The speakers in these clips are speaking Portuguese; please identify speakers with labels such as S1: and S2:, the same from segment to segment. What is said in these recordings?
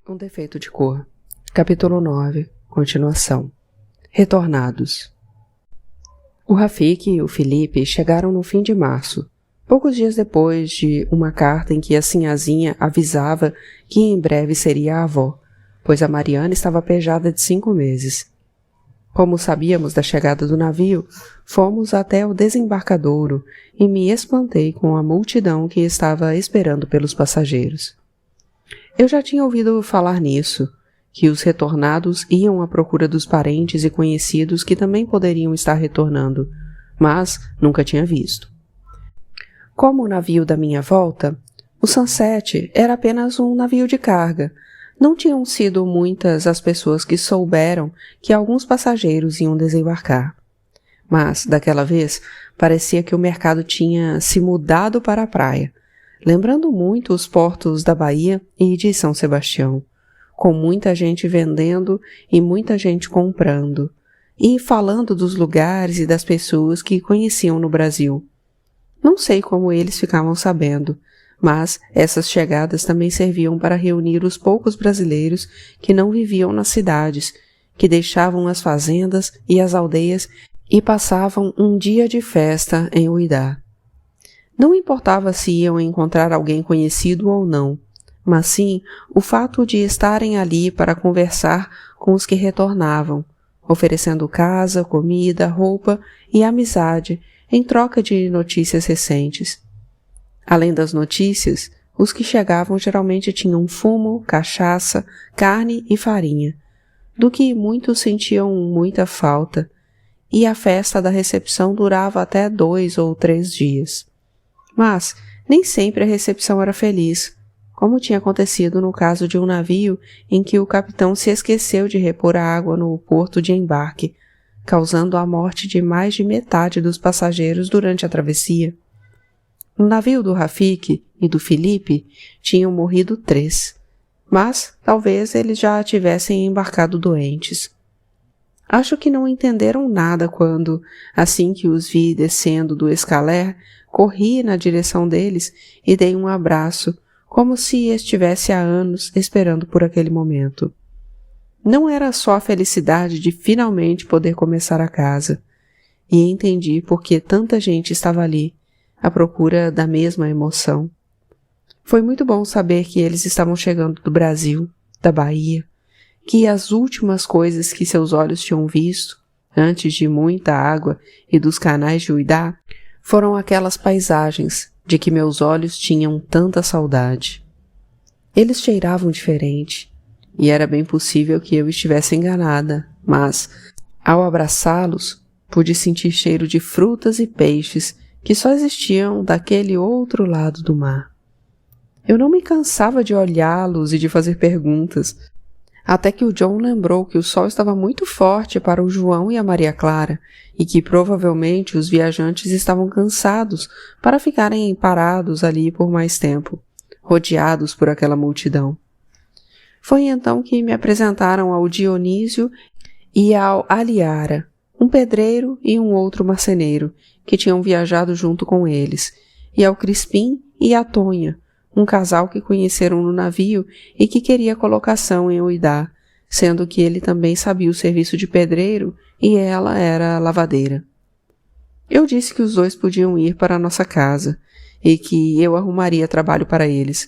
S1: Um defeito de cor. Capítulo 9. Continuação. Retornados. O Rafik e o Felipe chegaram no fim de março, poucos dias depois de uma carta em que a sinhazinha avisava que em breve seria a avó, pois a Mariana estava pejada de 5 meses. Como sabíamos da chegada do navio, fomos até o desembarcadouro e me espantei com a multidão que estava esperando pelos passageiros. Eu já tinha ouvido falar nisso, que os retornados iam à procura dos parentes e conhecidos que também poderiam estar retornando, mas nunca tinha visto. Como o navio da minha volta, o Sunset era apenas um navio de carga. Não tinham sido muitas as pessoas que souberam que alguns passageiros iam desembarcar. Mas, daquela vez, parecia que o mercado tinha se mudado para a praia, lembrando muito os portos da Bahia e de São Sebastião, com muita gente vendendo e muita gente comprando, e falando dos lugares e das pessoas que conheciam no Brasil. Não sei como eles ficavam sabendo, mas essas chegadas também serviam para reunir os poucos brasileiros que não viviam nas cidades, que deixavam as fazendas e as aldeias e passavam um dia de festa em Uidá. Não importava se iam encontrar alguém conhecido ou não, mas sim o fato de estarem ali para conversar com os que retornavam, oferecendo casa, comida, roupa e amizade em troca de notícias recentes. Além das notícias, os que chegavam geralmente tinham fumo, cachaça, carne e farinha, do que muitos sentiam muita falta, e a festa da recepção durava até 2 ou 3 dias. Mas nem sempre a recepção era feliz, como tinha acontecido no caso de um navio em que o capitão se esqueceu de repor a água no porto de embarque, causando a morte de mais de metade dos passageiros durante a travessia. No navio do Rafik e do Felipe tinham morrido 3, mas talvez eles já tivessem embarcado doentes. Acho que não entenderam nada quando, assim que os vi descendo do escaler, corri na direção deles e dei um abraço, como se estivesse há anos esperando por aquele momento. Não era só a felicidade de finalmente poder começar a casa, e entendi por que tanta gente estava ali, à procura da mesma emoção. Foi muito bom saber que eles estavam chegando do Brasil, da Bahia, que as últimas coisas que seus olhos tinham visto, antes de muita água e dos canais de Uidá, foram aquelas paisagens de que meus olhos tinham tanta saudade. Eles cheiravam diferente, e era bem possível que eu estivesse enganada, mas, ao abraçá-los, pude sentir cheiro de frutas e peixes que só existiam daquele outro lado do mar. Eu não me cansava de olhá-los e de fazer perguntas, até que o John lembrou que o sol estava muito forte para o João e a Maria Clara e que provavelmente os viajantes estavam cansados para ficarem parados ali por mais tempo, rodeados por aquela multidão. Foi então que me apresentaram ao Dionísio e ao Aliara, um pedreiro e um outro marceneiro, que tinham viajado junto com eles, e ao Crispim e à Tonha, um casal que conheceram no navio e que queria colocação em Uidá, sendo que ele também sabia o serviço de pedreiro e ela era lavadeira. Eu disse que os dois podiam ir para a nossa casa e que eu arrumaria trabalho para eles,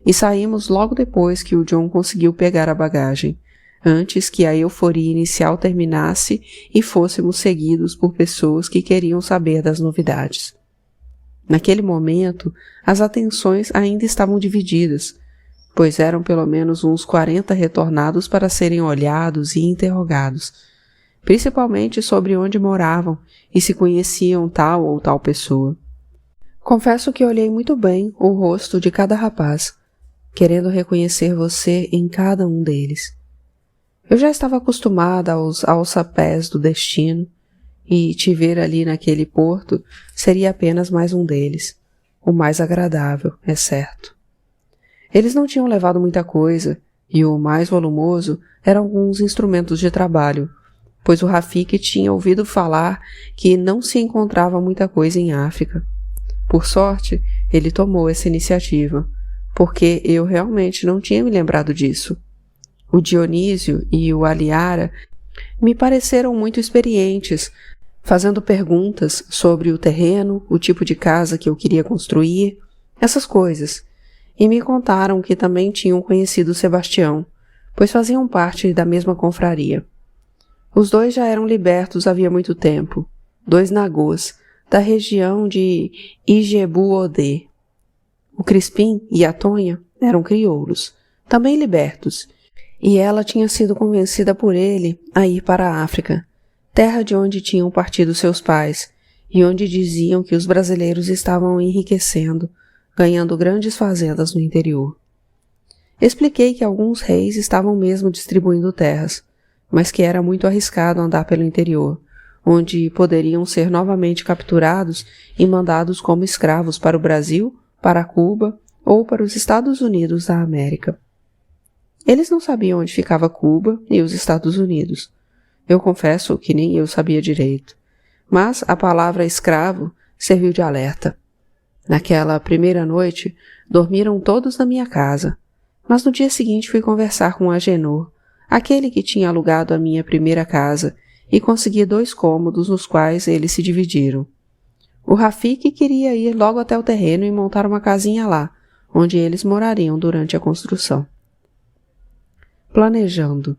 S1: e saímos logo depois que o John conseguiu pegar a bagagem, antes que a euforia inicial terminasse e fôssemos seguidos por pessoas que queriam saber das novidades. Naquele momento, as atenções ainda estavam divididas, pois eram pelo menos uns 40 retornados para serem olhados e interrogados, principalmente sobre onde moravam e se conheciam tal ou tal pessoa. Confesso que olhei muito bem o rosto de cada rapaz, querendo reconhecer você em cada um deles. Eu já estava acostumada aos alçapés do destino, e te ver ali naquele porto seria apenas mais um deles, o mais agradável, é certo. Eles não tinham levado muita coisa, e o mais volumoso eram alguns instrumentos de trabalho, pois o Rafik tinha ouvido falar que não se encontrava muita coisa em África. Por sorte, ele tomou essa iniciativa, porque eu realmente não tinha me lembrado disso. O Dionísio e o Aliara me pareceram muito experientes, fazendo perguntas sobre o terreno, o tipo de casa que eu queria construir, essas coisas, e me contaram que também tinham conhecido Sebastião, pois faziam parte da mesma confraria. Os dois já eram libertos havia muito tempo, 2 nagôs, da região de Ijebu-Odê. O Crispim e a Tonha eram crioulos, também libertos, e ela tinha sido convencida por ele a ir para a África, terra de onde tinham partido seus pais, e onde diziam que os brasileiros estavam enriquecendo, ganhando grandes fazendas no interior. Expliquei que alguns reis estavam mesmo distribuindo terras, mas que era muito arriscado andar pelo interior, onde poderiam ser novamente capturados e mandados como escravos para o Brasil, para Cuba ou para os Estados Unidos da América. Eles não sabiam onde ficava Cuba e os Estados Unidos. Eu confesso que nem eu sabia direito, mas a palavra escravo serviu de alerta. Naquela primeira noite, dormiram todos na minha casa, mas no dia seguinte fui conversar com Agenor, aquele que tinha alugado a minha primeira casa, e consegui 2 cômodos nos quais eles se dividiram. O Rafik queria ir logo até o terreno e montar uma casinha lá, onde eles morariam durante a construção. Planejando.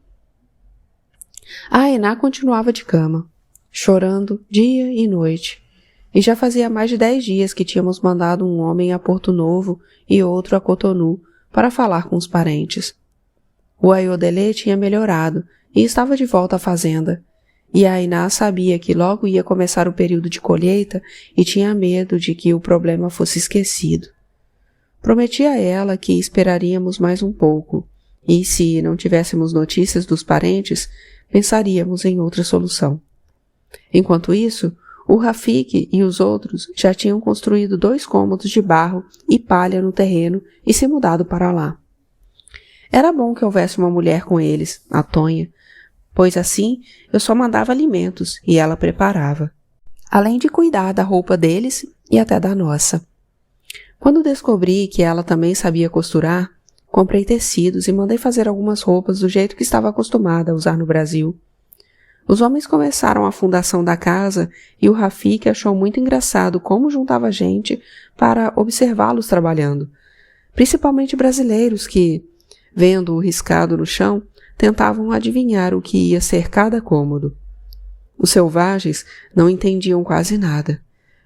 S1: A Ainá continuava de cama, chorando dia e noite, e já fazia mais de 10 dias que tínhamos mandado um homem a Porto Novo e outro a Cotonou para falar com os parentes. O Ayodelê tinha melhorado e estava de volta à fazenda, e a Ainá sabia que logo ia começar o período de colheita e tinha medo de que o problema fosse esquecido. Prometi a ela que esperaríamos mais um pouco, e se não tivéssemos notícias dos parentes, pensaríamos em outra solução. Enquanto isso, o Rafik e os outros já tinham construído 2 cômodos de barro e palha no terreno e se mudado para lá. Era bom que houvesse uma mulher com eles, a Tonha, pois assim eu só mandava alimentos e ela preparava, além de cuidar da roupa deles e até da nossa. Quando descobri que ela também sabia costurar, comprei tecidos e mandei fazer algumas roupas do jeito que estava acostumada a usar no Brasil. Os homens começaram a fundação da casa e o Rafik achou muito engraçado como juntava gente para observá-los trabalhando, principalmente brasileiros que, vendo o riscado no chão, tentavam adivinhar o que ia ser cada cômodo. Os selvagens não entendiam quase nada,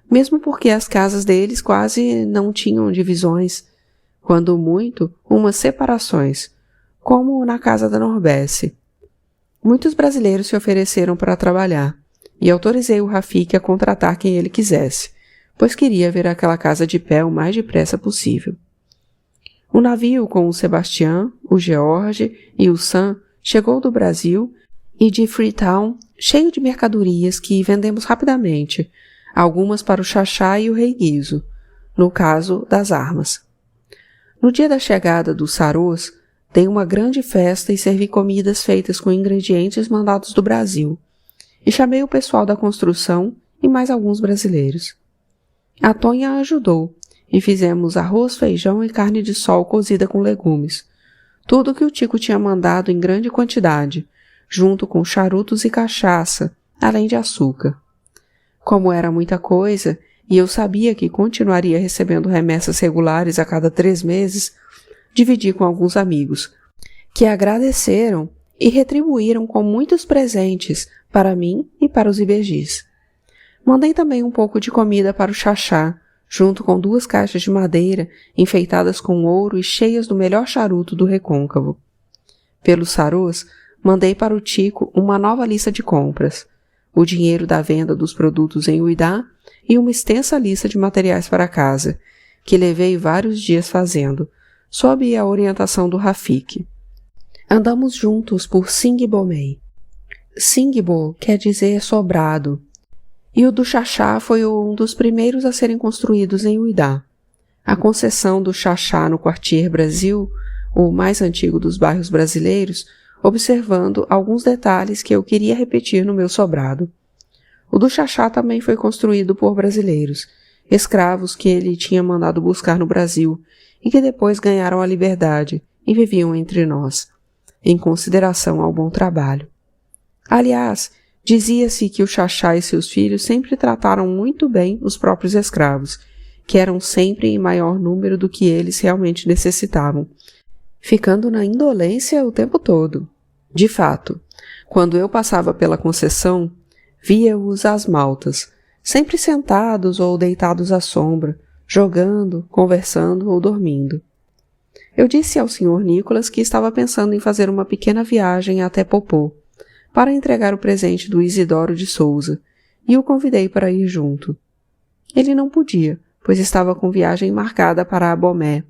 S1: mesmo porque as casas deles quase não tinham divisões, quando muito, umas separações, como na casa da Norbesse. Muitos brasileiros se ofereceram para trabalhar, e autorizei o Rafik a contratar quem ele quisesse, pois queria ver aquela casa de pé o mais depressa possível. O navio com o Sebastião, o George e o Sam chegou do Brasil e de Freetown, cheio de mercadorias que vendemos rapidamente, algumas para o Xaxá e o Rei Guizo, no caso das armas. No dia da chegada dos sarôs, dei uma grande festa e servi comidas feitas com ingredientes mandados do Brasil, e chamei o pessoal da construção e mais alguns brasileiros. A Tonha ajudou, e fizemos arroz, feijão e carne de sol cozida com legumes, tudo que o Tico tinha mandado em grande quantidade, junto com charutos e cachaça, além de açúcar. Como era muita coisa, e eu sabia que continuaria recebendo remessas regulares a cada 3 meses, dividi com alguns amigos, que agradeceram e retribuíram com muitos presentes para mim e para os ibejis. Mandei também um pouco de comida para o Xaxá, junto com 2 caixas de madeira enfeitadas com ouro e cheias do melhor charuto do recôncavo. Pelos sarôs, mandei para o Tico uma nova lista de compras, o dinheiro da venda dos produtos em Uidá e uma extensa lista de materiais para casa, que levei vários dias fazendo, sob a orientação do Rafik. Andamos juntos por Singbomei. Singbo quer dizer sobrado, e o do Xaxá foi um dos primeiros a serem construídos em Uidá. A concessão do Xaxá no Quartier Brasil, o mais antigo dos bairros brasileiros, observando alguns detalhes que eu queria repetir no meu sobrado. O do Xaxá também foi construído por brasileiros, escravos que ele tinha mandado buscar no Brasil e que depois ganharam a liberdade e viviam entre nós. em consideração ao bom trabalho. Aliás, dizia-se que o Xaxá e seus filhos sempre trataram muito bem os próprios escravos, que eram sempre em maior número do que eles realmente necessitavam, ficando na indolência o tempo todo. De fato, quando eu passava pela concessão, via-os às maltas, sempre sentados ou deitados à sombra, jogando, conversando ou dormindo. Eu disse ao Sr. Nicholas que estava pensando em fazer uma pequena viagem até Popô, para entregar o presente do Isidoro de Souza, e o convidei para ir junto. Ele não podia, pois estava com viagem marcada para Abomé,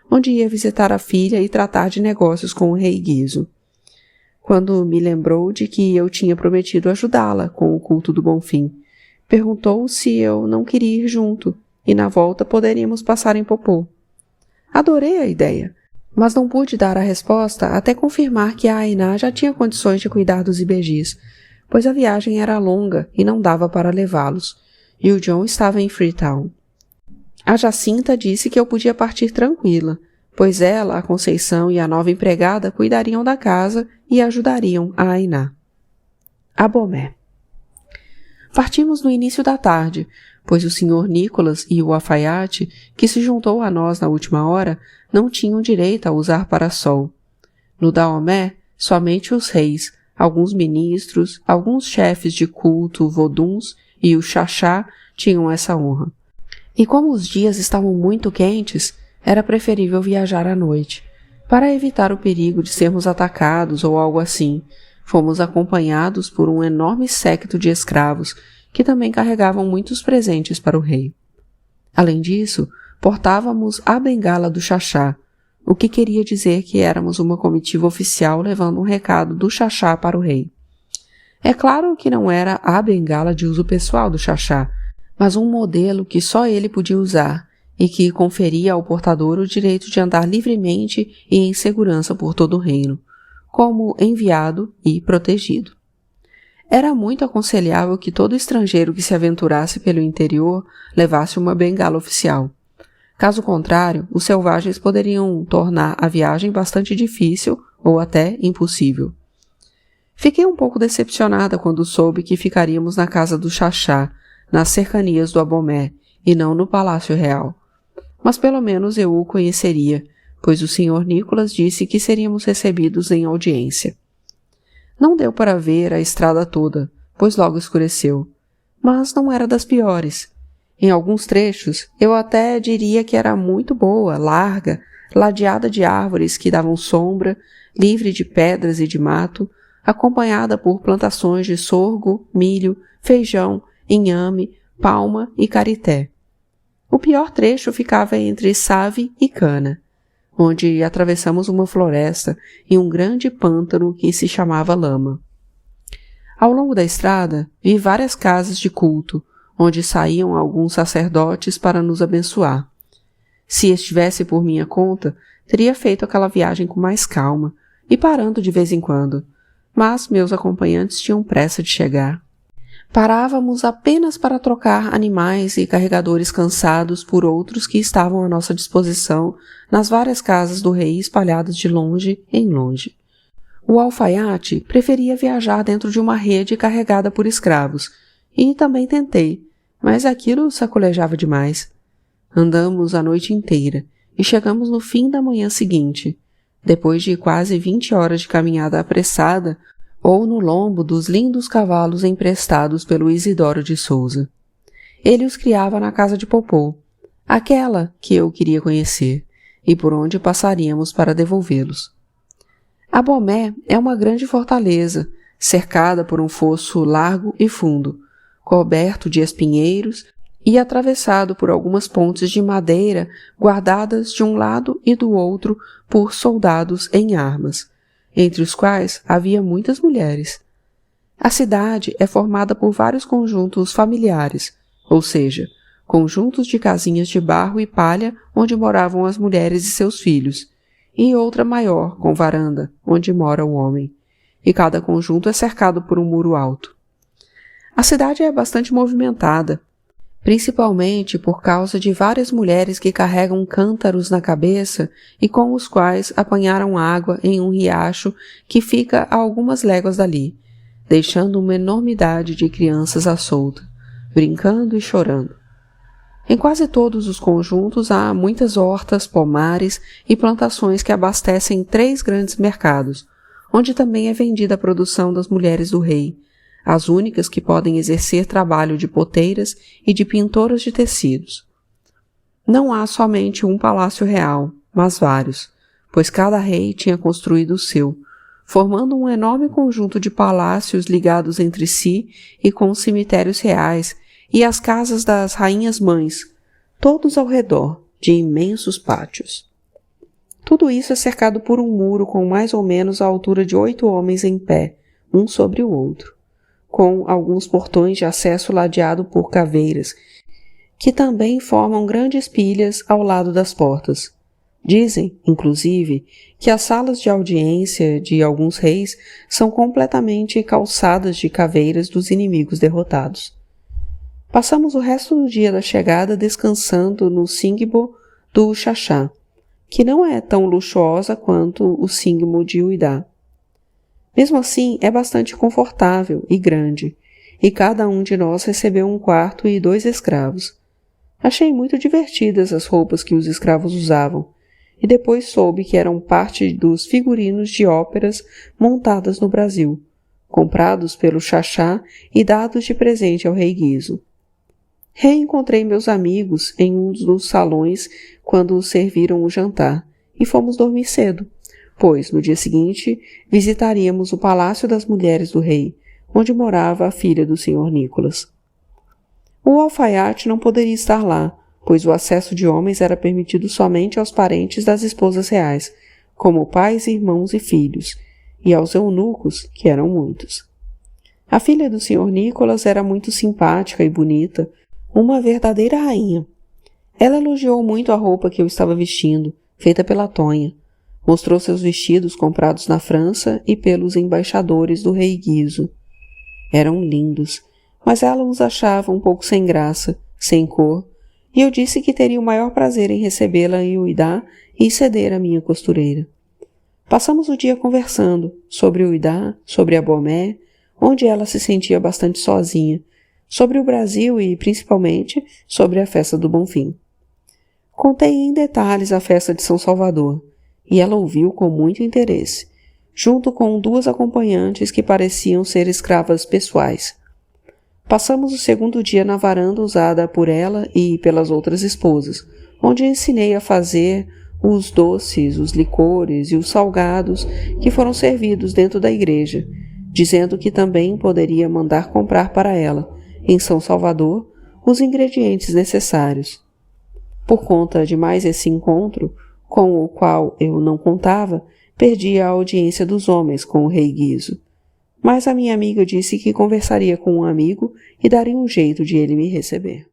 S1: onde ia visitar a filha e tratar de negócios com o rei Guizo. Quando me lembrou de que eu tinha prometido ajudá-la com o culto do Bonfim, perguntou se eu não queria ir junto, e na volta poderíamos passar em Popô. Adorei a ideia, mas não pude dar a resposta até confirmar que a Ainá já tinha condições de cuidar dos ibejis, pois a viagem era longa e não dava para levá-los, e o John estava em Freetown. A Jacinta disse que eu podia partir tranquila, pois ela, a Conceição e a nova empregada cuidariam da casa e ajudariam a Ainá. Abomé. Partimos no início da tarde, pois o Sr. Nicholas e o alfaiate, que se juntou a nós na última hora, não tinham direito a usar parasol. No Daomé, somente os reis, alguns ministros, alguns chefes de culto voduns e o Xaxá tinham essa honra. E como os dias estavam muito quentes, era preferível viajar à noite. Para evitar o perigo de sermos atacados ou algo assim, fomos acompanhados por um enorme séquito de escravos, que também carregavam muitos presentes para o rei. Além disso, portávamos a bengala do Xaxá, o que queria dizer que éramos uma comitiva oficial levando um recado do Xaxá para o rei. É claro que não era a bengala de uso pessoal do Xaxá, mas um modelo que só ele podia usar e que conferia ao portador o direito de andar livremente e em segurança por todo o reino, como enviado e protegido. Era muito aconselhável que todo estrangeiro que se aventurasse pelo interior levasse uma bengala oficial. Caso contrário, os selvagens poderiam tornar a viagem bastante difícil ou até impossível. Fiquei um pouco decepcionada quando soube que ficaríamos na casa do Xaxá, nas cercanias do Abomé, e não no Palácio Real. Mas pelo menos eu o conheceria, pois o Sr. Nicholas disse que seríamos recebidos em audiência. Não deu para ver a estrada toda, pois logo escureceu, mas não era das piores. Em alguns trechos, eu até diria que era muito boa, larga, ladeada de árvores que davam sombra, livre de pedras e de mato, acompanhada por plantações de sorgo, milho, feijão, inhame, palma e carité. O pior trecho ficava entre Save e Cana, onde atravessamos uma floresta e um grande pântano que se chamava Lama. Ao longo da estrada, vi várias casas de culto, onde saíam alguns sacerdotes para nos abençoar. Se estivesse por minha conta, teria feito aquela viagem com mais calma e parando de vez em quando, mas meus acompanhantes tinham pressa de chegar. Parávamos apenas para trocar animais e carregadores cansados por outros que estavam à nossa disposição nas várias casas do rei espalhadas de longe em longe. O alfaiate preferia viajar dentro de uma rede carregada por escravos, e também tentei, mas aquilo sacolejava demais. Andamos a noite inteira e chegamos no fim da manhã seguinte, depois de quase 20 horas de caminhada apressada, ou no lombo dos lindos cavalos emprestados pelo Isidoro de Souza. Ele os criava na casa de Popô, aquela que eu queria conhecer, e por onde passaríamos para devolvê-los. Abomé é uma grande fortaleza, cercada por um fosso largo e fundo, coberto de espinheiros e atravessado por algumas pontes de madeira guardadas de um lado e do outro por soldados em armas, entre os quais havia muitas mulheres. A cidade é formada por vários conjuntos familiares, ou seja, conjuntos de casinhas de barro e palha onde moravam as mulheres e seus filhos, e outra maior, com varanda, onde mora o homem, e cada conjunto é cercado por um muro alto. A cidade é bastante movimentada. principalmente por causa de várias mulheres que carregam cântaros na cabeça e com os quais apanharam água em um riacho que fica a algumas léguas dali, deixando uma enormidade de crianças à solta, brincando e chorando. Em quase todos os conjuntos há muitas hortas, pomares e plantações que abastecem 3 grandes mercados, onde também é vendida a produção das mulheres do rei, as únicas que podem exercer trabalho de poteiras e de pintoras de tecidos. Não há somente um palácio real, mas vários, pois cada rei tinha construído o seu, formando um enorme conjunto de palácios ligados entre si e com os cemitérios reais e as casas das rainhas-mães, todos ao redor de imensos pátios. Tudo isso é cercado por um muro com mais ou menos a altura de 8 homens em pé, um sobre o outro, com alguns portões de acesso ladeado por caveiras, que também formam grandes pilhas ao lado das portas. Dizem, inclusive, que as salas de audiência de alguns reis são completamente calçadas de caveiras dos inimigos derrotados. Passamos o resto do dia da chegada descansando no Singbo do Xaxá, que não é tão luxuosa quanto o Singbo de Uidá. Mesmo assim, é bastante confortável e grande, e cada um de nós recebeu um quarto e 2 escravos. Achei muito divertidas as roupas que os escravos usavam, e depois soube que eram parte dos figurinos de óperas montadas no Brasil, comprados pelo Xaxá e dados de presente ao rei Guizo. Reencontrei meus amigos em um dos salões quando serviram o jantar, e fomos dormir cedo, pois, no dia seguinte, visitaríamos o Palácio das Mulheres do Rei, onde morava a filha do Sr. Nicholas. O alfaiate não poderia estar lá, pois o acesso de homens era permitido somente aos parentes das esposas reais, como pais, irmãos e filhos, e aos eunucos, que eram muitos. A filha do Sr. Nicholas era muito simpática e bonita, uma verdadeira rainha. Ela elogiou muito a roupa que eu estava vestindo, feita pela Tonha. Mostrou seus vestidos comprados na França e pelos embaixadores do rei Guizo. Eram lindos, mas ela os achava um pouco sem graça, sem cor, e eu disse que teria o maior prazer em recebê-la em Uidá e ceder à minha costureira. Passamos o dia conversando sobre Uidá, sobre Abomé, onde ela se sentia bastante sozinha, sobre o Brasil e, principalmente, sobre a festa do Bonfim. Contei em detalhes a festa de São Salvador, e ela ouviu com muito interesse, junto com 2 acompanhantes que pareciam ser escravas pessoais. Passamos o segundo dia na varanda usada por ela e pelas outras esposas, onde ensinei a fazer os doces, os licores e os salgados que foram servidos dentro da igreja, dizendo que também poderia mandar comprar para ela, em São Salvador, os ingredientes necessários. Por conta de mais esse encontro, com o qual eu não contava, perdi a audiência dos homens com o rei Guizo. Mas a minha amiga disse que conversaria com um amigo e daria um jeito de ele me receber.